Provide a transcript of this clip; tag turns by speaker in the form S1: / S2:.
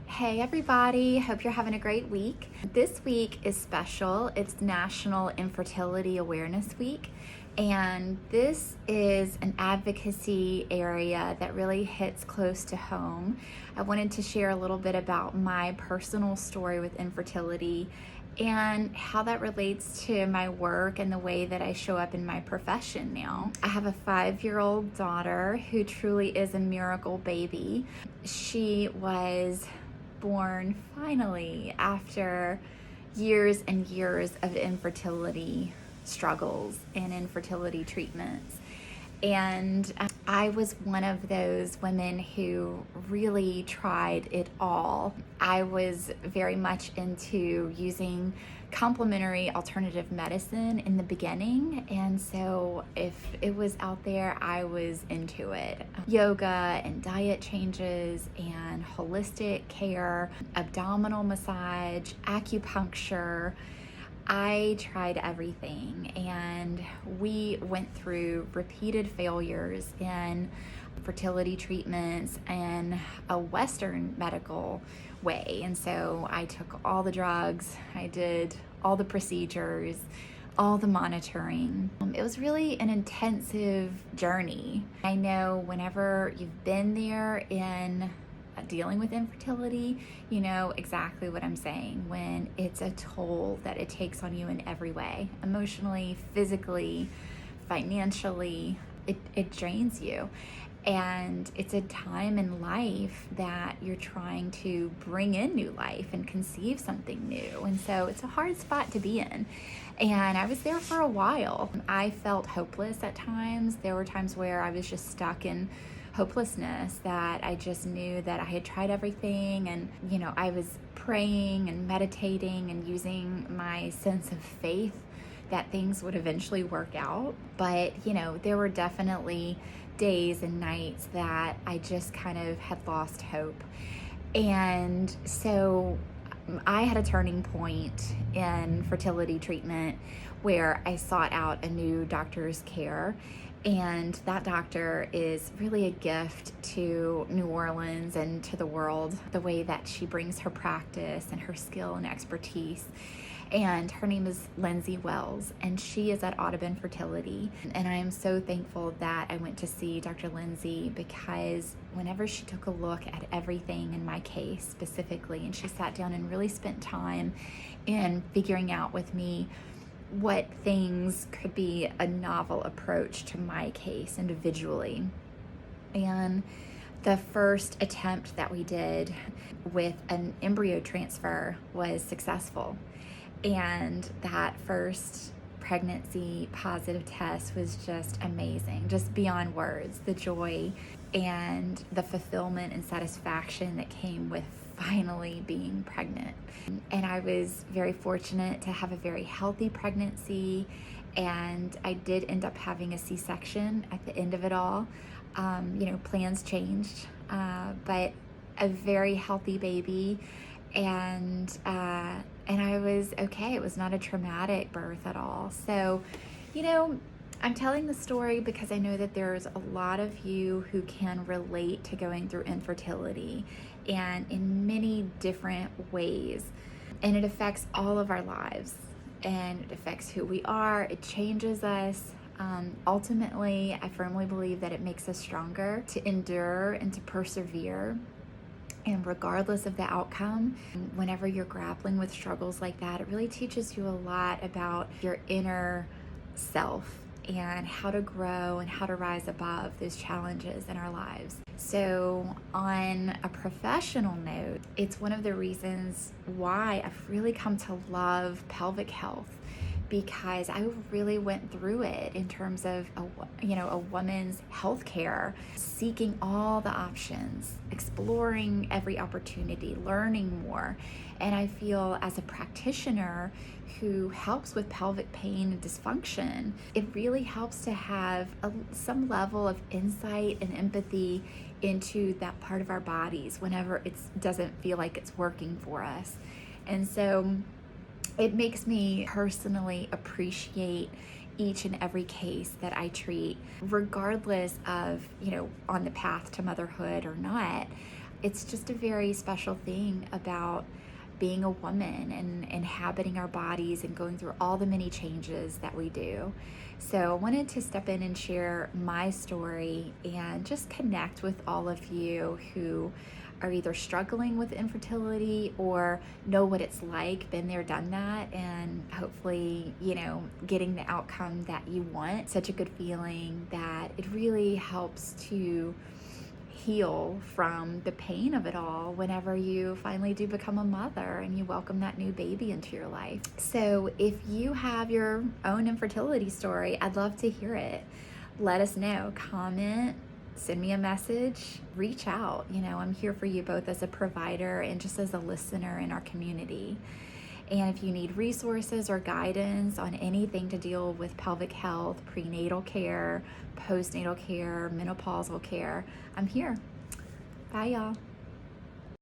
S1: Hey everybody, hope you're having a great week. This week is special. It's National Infertility Awareness Week, and this is an advocacy area that really hits close to home. I wanted to share a little bit about my personal story with infertility and how that relates to my work and the way that I show up in my profession now. I have a 5-year-old daughter who truly is a miracle baby. She was born finally after years and years of infertility struggles and infertility treatments. And I was one of those women who really tried it all. I was very much into using complementary alternative medicine in the beginning, and so if it was out there, I was into it. Yoga and diet changes and holistic care, abdominal massage, acupuncture. I tried everything, and we went through repeated failures in fertility treatments and a Western medical way. And so I took all the drugs, I did all the procedures, all the monitoring. It was really an intensive journey. I know whenever you've been there in dealing with infertility, you know exactly what I'm saying when it's a toll that it takes on you in every way, emotionally, physically, financially. It drains you, and it's a time in life that you're trying to bring in new life and conceive something new, and so it's a hard spot to be in. And I was there for a while. I felt hopeless at times. There were times where I was just stuck in hopelessness, that I just knew that I had tried everything, and I was praying and meditating and using my sense of faith that things would eventually work out. But there were definitely days and nights that I just kind of had lost hope. And so I had a turning point in fertility treatment where I sought out a new doctor's care. And that doctor is really a gift to New Orleans and to the world, the way that she brings her practice and her skill and expertise. And her name is Lindsay Wells, and she is at Audubon Fertility. And I am so thankful that I went to see Dr. Lindsay, because whenever she took a look at everything in my case specifically, and she sat down and really spent time in figuring out with me what things could be a novel approach to my case individually. And the first attempt that we did with an embryo transfer was successful. And that first pregnancy positive test was just amazing, just beyond words. The joy and the fulfillment and satisfaction that came with finally being pregnant. And I was very fortunate to have a very healthy pregnancy, and I did end up having a C-section at the end of it all. Plans changed, but a very healthy baby, and I was okay. It was not a traumatic birth at all. So, I'm telling the story because I know that there's a lot of you who can relate to going through infertility, and in many different ways. And it affects all of our lives, and it affects who we are. It changes us. Ultimately, I firmly believe that it makes us stronger to endure and to persevere. And regardless of the outcome, whenever you're grappling with struggles like that, it really teaches you a lot about your inner self and how to grow and how to rise above those challenges in our lives. So on a professional note, it's one of the reasons why I've really come to love pelvic health, because I really went through it in terms of a woman's health care, seeking all the options, exploring every opportunity, learning more. And I feel as a practitioner who helps with pelvic pain and dysfunction, it really helps to have some level of insight and empathy into that part of our bodies whenever it doesn't feel like it's working for us. And so it makes me personally appreciate each and every case that I treat, regardless of, on the path to motherhood or not. it's just a very special thing about being a woman and inhabiting our bodies and going through all the many changes that we do. So I wanted to step in and share my story and just connect with all of you who are either struggling with infertility or know what it's like, been there, done that, and hopefully, getting the outcome that you want. Such a good feeling that it really helps to heal from the pain of it all whenever you finally do become a mother and you welcome that new baby into your life. So if you have your own infertility story, I'd love to hear it. Let us know. Comment, send me a message, reach out. I'm here for you both as a provider and just as a listener in our community. And if you need resources or guidance on anything to deal with pelvic health, prenatal care, postnatal care, menopausal care, I'm here. Bye, y'all.